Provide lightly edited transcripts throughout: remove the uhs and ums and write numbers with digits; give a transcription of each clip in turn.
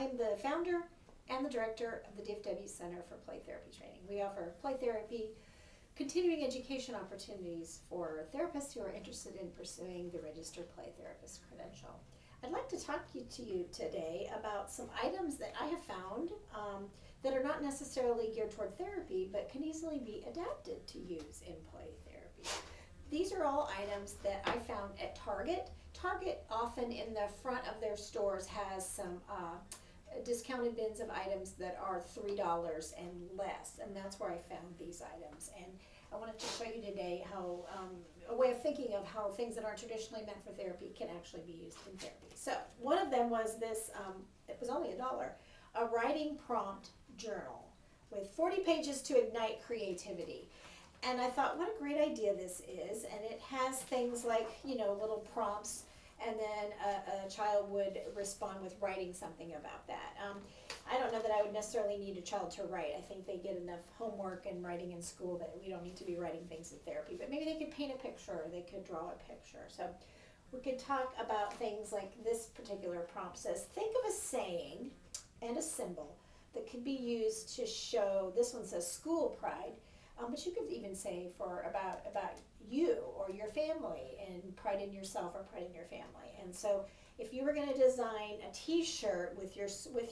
I'm the founder and the director of the DFW Center for Play Therapy Training. We offer play therapy, continuing education opportunities for therapists who are interested in pursuing the registered play therapist credential. I'd like to talk to you today about some items that I have found that are not necessarily geared toward therapy, but can easily be adapted to use in play therapy. These are all items that I found at Target. Target often in the front of their stores has some discounted bins of items that are $3 and less, and that's where I found these items. And I wanted to show you today how a way of thinking of how things that aren't traditionally meant for therapy can actually be used in therapy. So one of them was this, it was only $1, a writing prompt journal with 40 pages to ignite creativity. And I thought, what a great idea this is. And it has things like, little prompts, and then a child would respond with writing something about that. I don't know that I would necessarily need a child to write. I think they get enough homework and writing in school that we don't need to be writing things in therapy. But maybe they could paint a picture, or they could draw a picture. So we could talk about things like this particular prompt says, think of a saying and a symbol that could be used to show, this one says school pride, but you could even say about you or your family, and pride in yourself or pride in your family. And so if you were going to design a t-shirt with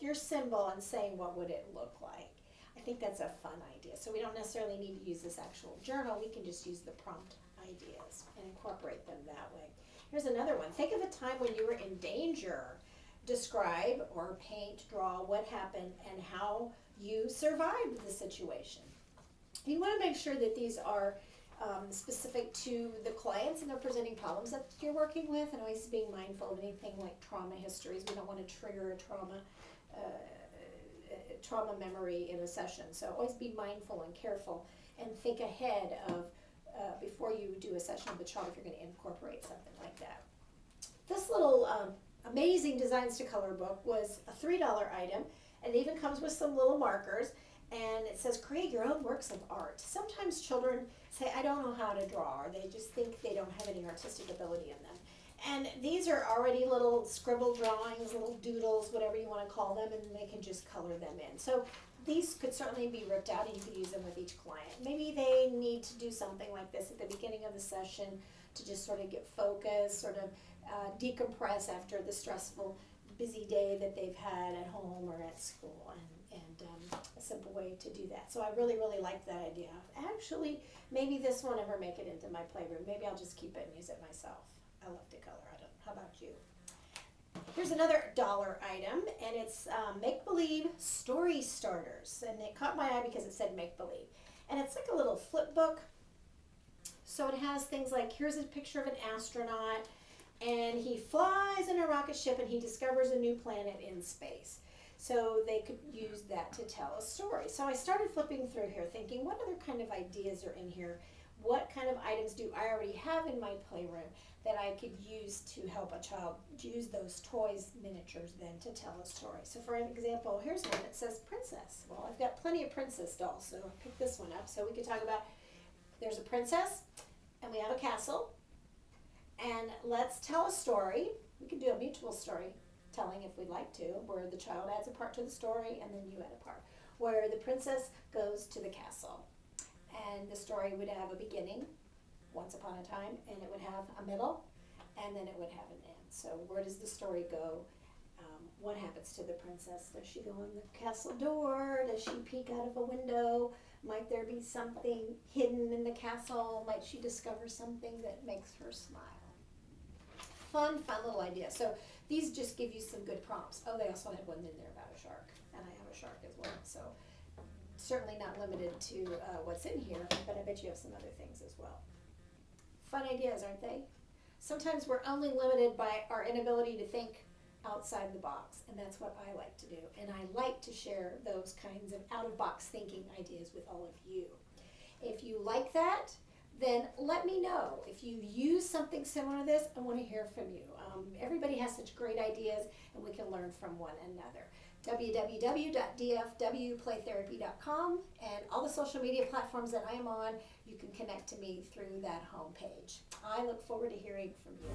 your symbol and saying what would it look like, I think that's a fun idea. So we don't necessarily need to use this actual journal. We can just use the prompt ideas and incorporate them that way. Here's another one. Think of a time when you were in danger. Describe or paint, draw what happened and how you survived the situation. You want to make sure that these are specific to the clients and their presenting problems that you're working with, and always being mindful of anything like trauma histories. We don't want to trigger a trauma memory in a session. So always be mindful and careful, and think ahead of before you do a session with a child if you're going to incorporate something like that. This little amazing Designs to Color book was a $3 item, and it even comes with some little markers. And it says, create your own works of art. Sometimes children say, I don't know how to draw, or they just think they don't have any artistic ability in them. And these are already little scribble drawings, little doodles, whatever you want to call them, and they can just color them in. So these could certainly be ripped out, and you could use them with each client. Maybe they need to do something like this at the beginning of the session to just sort of get focused, sort of decompress after the stressful, busy day that they've had at home or at school, and a simple way to do that. So I really, really like that idea. Actually, maybe this won't ever make it into my playroom. Maybe I'll just keep it and use it myself. I love to color. How about you? Here's another $1 item, and it's make-believe story starters. And it caught my eye because it said make-believe. And it's like a little flip book. So it has things like, here's a picture of an astronaut, and he flies in a rocket ship and he discovers a new planet in space. So they could use that to tell a story. So I started flipping through here thinking, what other kind of ideas are in here? What kind of items do I already have in my playroom that I could use to help a child use those toys, miniatures, then to tell a story? So for an example, here's one that says princess. Well, I've got plenty of princess dolls, so I picked this one up. So we could talk about, there's a princess, and we have a castle, and let's tell a story. We could do a mutual story telling if we'd like to, where the child adds a part to the story and then you add a part, where the princess goes to the castle, and the story would have a beginning, once upon a time, and it would have a middle, and then it would have an end. So where does the story go? What happens to the princess? Does she go in the castle door? Does she peek out of a window? Might there be something hidden in the castle? Might she discover something that makes her smile? Fun little idea. So these just give you some good prompts. Oh, they also had one in there about a shark, and I have a shark as well. So certainly not limited to what's in here, but I bet you have some other things as well. Fun ideas, aren't they? Sometimes we're only limited by our inability to think outside the box, and that's what I like to do. And I like to share those kinds of out-of-box thinking ideas with all of you. If you like that, then let me know. If you use something similar to this, I want to hear from you. Everybody has such great ideas, and we can learn from one another. www.dfwplaytherapy.com, and all the social media platforms that I am on, you can connect to me through that homepage. I look forward to hearing from you.